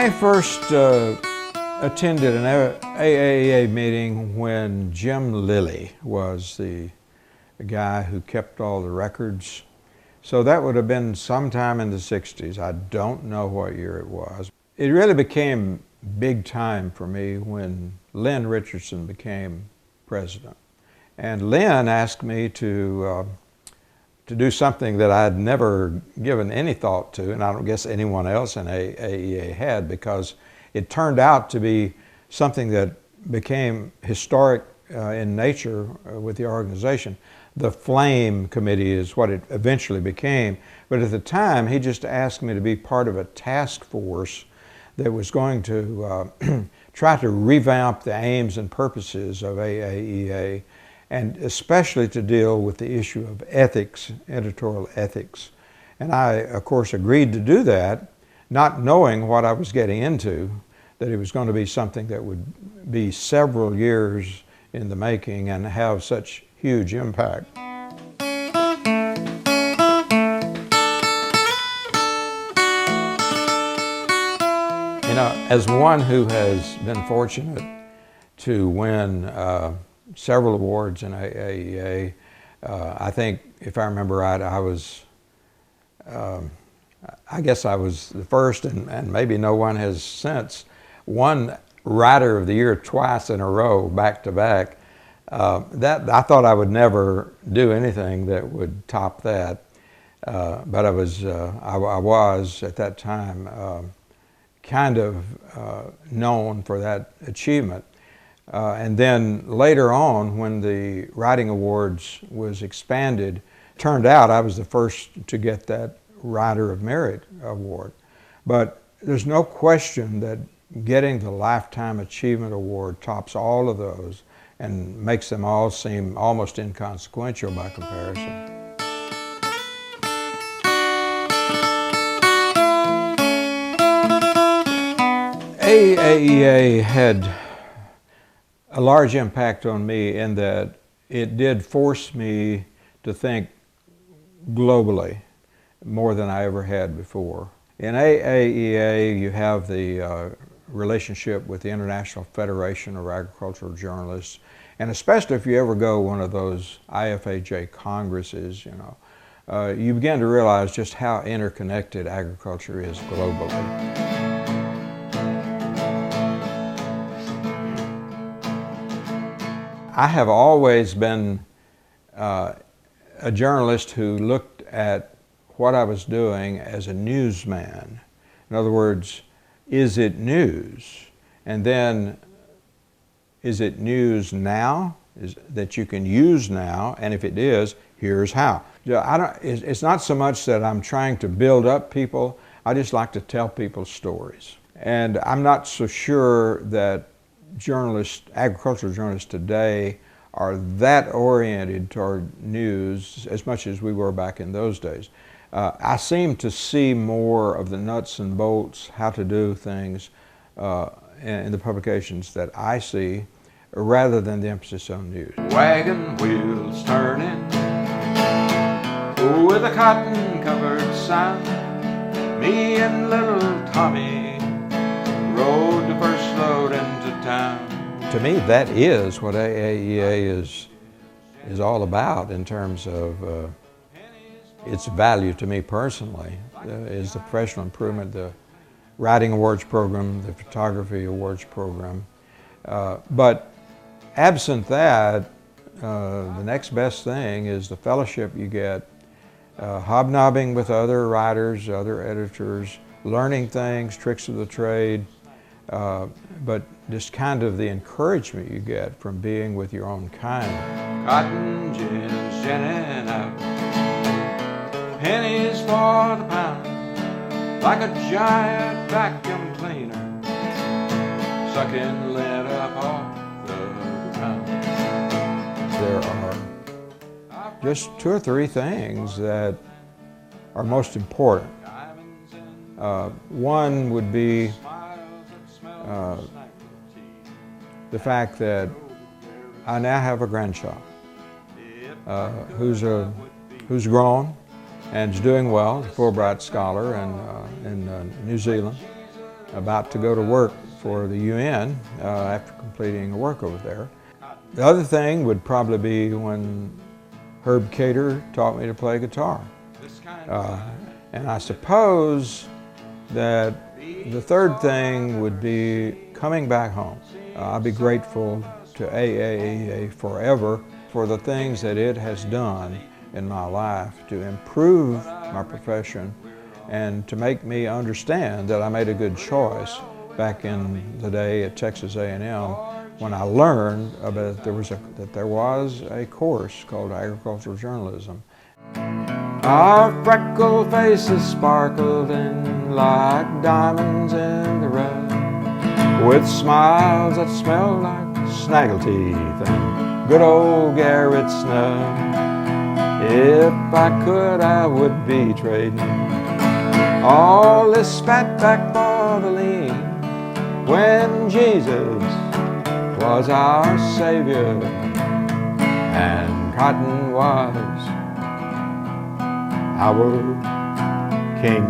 I first attended an AAEA meeting when Jim Lilly was the guy who kept all the records. So that would have been sometime in the 60s. I don't know what year it was. It really became big time for me when Lynn Richardson became president. And Lynn asked me to do something that I'd never given any thought to, and I don't guess anyone else in AAEA had, because it turned out to be something that became historic in nature with the organization. The Flame Committee is what it eventually became, but at the time he just asked me to be part of a task force that was going to try to revamp the aims and purposes of AAEA, and especially to deal with the issue of ethics, editorial ethics. And I, of course, agreed to do that, not knowing what I was getting into, that it was going to be something that would be several years in the making and have such huge impact. You know, as one who has been fortunate to win several awards in AAEA, I think, if I remember right, I guess I was the first, and maybe no one has since won Writer of the Year twice in a row, back to back. That I thought I would never do anything that would top that, but I was at that time kind of known for that achievement. And then later on, when the Writing Awards was expanded, it turned out I was the first to get that Writer of Merit Award. But there's no question that getting the Lifetime Achievement Award tops all of those and makes them all seem almost inconsequential by comparison. AAEA had a large impact on me in that it did force me to think globally more than I ever had before. In AAEA, you have the relationship with the International Federation of Agricultural Journalists, and especially if you ever go one of those IFAJ congresses, you know, you begin to realize just how interconnected agriculture is globally. I have always been a journalist who looked at what I was doing as a newsman. In other words, is it news? And then, is it news now? That you can use now? And if it is, here's how. It's not so much that I'm trying to build up people, I just like to tell people stories. And I'm not so sure that agricultural journalists today are that oriented toward news as much as we were back in those days. I seem to see more of the nuts and bolts, how to do things in the publications that I see, rather than the emphasis on news. Wagon wheels turning with a cotton-covered sign, me and little Tommy rode the first load into town. To me, that is what AAEA is all about in terms of its value to me personally, is the professional improvement, the Writing Awards program, the Photography Awards program. But absent that, the next best thing is the fellowship you get, hobnobbing with other writers, other editors, learning things, tricks of the trade, but just kind of the encouragement you get from being with your own kind. Cotton gins ginning out, pennies for the pound, like a giant vacuum cleaner, sucking lead up off the ground. There are just 2 or 3 things that are most important. One would be the fact that I now have a grandchild who's grown and is doing well, a Fulbright scholar in New Zealand. about to go to work for the UN after completing work over there. The other thing would probably be when Herb Cater taught me to play guitar. And I suppose that the third thing would be coming back home. I'll be grateful to AAEA forever for the things that it has done in my life to improve my profession and to make me understand that I made a good choice back in the day at Texas A&M when I learned about that there was a course called agricultural journalism. Our freckled faces sparkled in like diamonds in the rough, with smiles that smelled like snaggle teeth and good old Garrett snuff. If I could, I would be trading all this fat back for the lean, when Jesus was our Savior and cotton was our King.